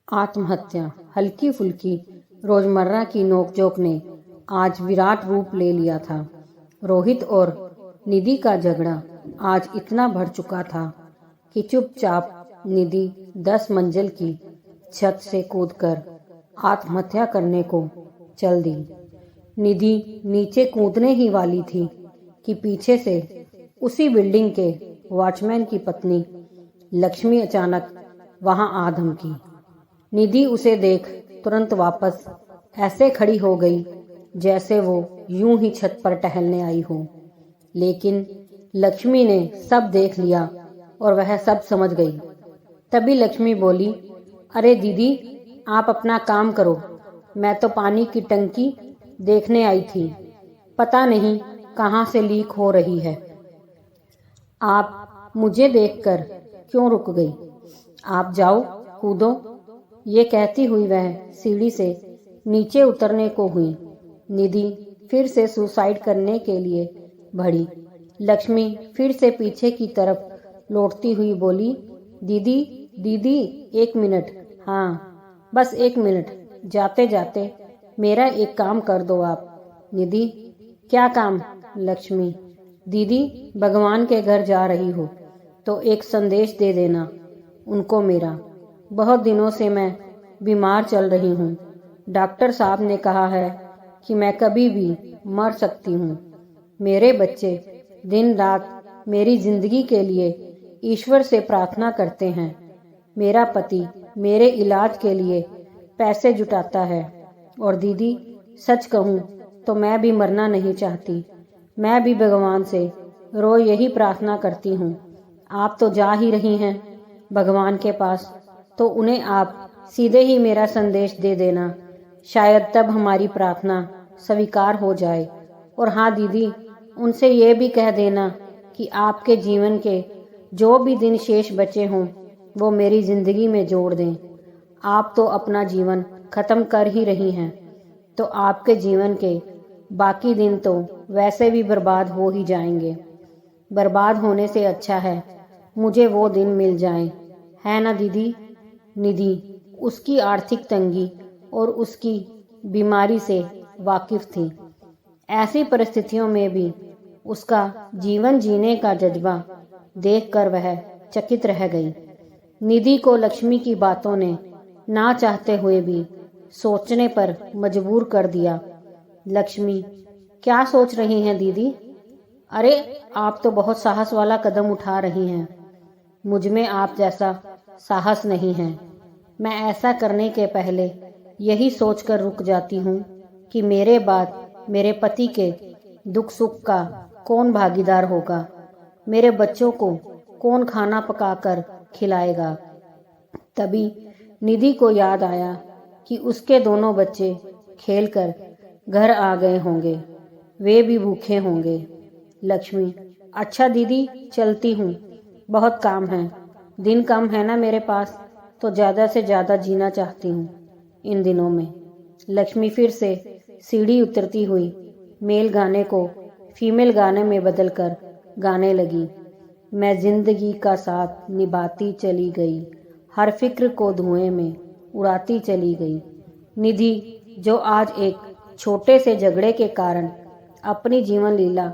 आत्महत्या हल्की फुल्की रोजमर्रा की नोकझोंक ने आज विराट रूप ले लिया था। रोहित और निधि का झगड़ा आज इतना बढ़ चुका था कि चुपचाप निधि 10 मंजिल की छत से कूदकर आत्महत्या करने को चल दी। निधि नीचे कूदने ही वाली थी कि पीछे से उसी बिल्डिंग के वॉचमैन की पत्नी लक्ष्मी अचानक वहां आ धमकी। निधि उसे देख तुरंत वापस ऐसे खड़ी हो गई जैसे वो यूं ही छत पर टहलने आई हो। लेकिन लक्ष्मी ने सब देख लिया और वह सब समझ गई। तभी लक्ष्मी बोली, अरे दीदी, आप अपना काम करो, मैं तो पानी की टंकी देखने आई थी, पता नहीं कहाँ से लीक हो रही है। आप मुझे देखकर क्यों रुक गई? आप जाओ, कूदो। ये कहती हुई वह सीढ़ी से नीचे उतरने को हुई। निधि फिर से सुसाइड करने के लिए बढ़ी। लक्ष्मी फिर से पीछे की तरफ लौटती हुई बोली, दीदी दीदी, 1 मिनट, हाँ बस 1 मिनट, जाते जाते मेरा एक काम कर दो आप। निधि, क्या काम? लक्ष्मी, दीदी भगवान के घर जा रही हो तो एक संदेश दे देना उनको मेरा। बहुत दिनों से मैं बीमार चल रही हूँ। डॉक्टर साहब ने कहा है कि मैं कभी भी मर सकती हूँ। मेरे बच्चे दिन रात मेरी जिंदगी के लिए ईश्वर से प्रार्थना करते हैं। मेरा पति मेरे इलाज के लिए पैसे जुटाता है। और दीदी, सच कहूँ तो मैं भी मरना नहीं चाहती। मैं भी भगवान से रोज यही प्रार्थना करती हूँ। आप तो जा ही रही हैं भगवान के पास, तो उन्हें आप सीधे ही मेरा संदेश दे देना, शायद तब हमारी प्रार्थना स्वीकार हो जाए। और हाँ दीदी, उनसे ये भी कह देना कि आपके जीवन के जो भी दिन शेष बचे हों वो मेरी जिंदगी में जोड़ दें। आप तो अपना जीवन खत्म कर ही रही हैं, तो आपके जीवन के बाकी दिन तो वैसे भी बर्बाद हो ही जाएंगे। बर्बाद होने से अच्छा है मुझे वो दिन मिल जाएं, है ना दीदी? निधि उसकी आर्थिक तंगी और उसकी बीमारी से वाकिफ थी। ऐसी परिस्थितियों में भी उसका जीवन जीने का जज्बा देखकर वह चकित रह गई। निधि को लक्ष्मी की बातों ने ना चाहते हुए भी सोचने पर मजबूर कर दिया। लक्ष्मी, क्या सोच रही हैं दीदी? अरे, आप तो बहुत साहस वाला कदम उठा रही हैं। मुझ में आप जैसा साहस नहीं है। मैं ऐसा करने के पहले यही सोचकर रुक जाती हूँ कि मेरे बाद मेरे पति के दुख सुख का कौन भागीदार होगा, मेरे बच्चों को कौन खाना पकाकर खिलाएगा। तभी निधि को याद आया कि उसके दोनों बच्चे खेलकर घर आ गए होंगे, वे भी भूखे होंगे। लक्ष्मी, अच्छा दीदी, चलती हूँ, बहुत काम है। दिन कम है ना मेरे पास, तो ज़्यादा से ज़्यादा जीना चाहती हूँ इन दिनों में। लक्ष्मी फिर से सीढ़ी उतरती हुई मेल गाने को फीमेल गाने में बदलकर गाने लगी। मैं जिंदगी का साथ निभाती चली गई, हर फिक्र को धुएं में उड़ाती चली गई। निधि, जो आज एक छोटे से झगड़े के कारण अपनी जीवन लीला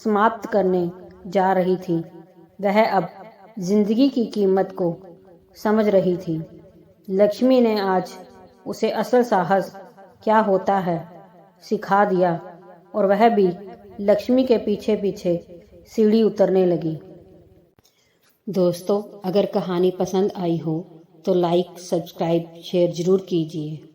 समाप्त करने जा रही थी, वह अब जिंदगी की कीमत को समझ रही थी। लक्ष्मी ने आज उसे असल साहस क्या होता है सिखा दिया और वह भी लक्ष्मी के पीछे पीछे सीढ़ी उतरने लगी। दोस्तों, अगर कहानी पसंद आई हो तो लाइक, सब्सक्राइब, शेयर जरूर कीजिए।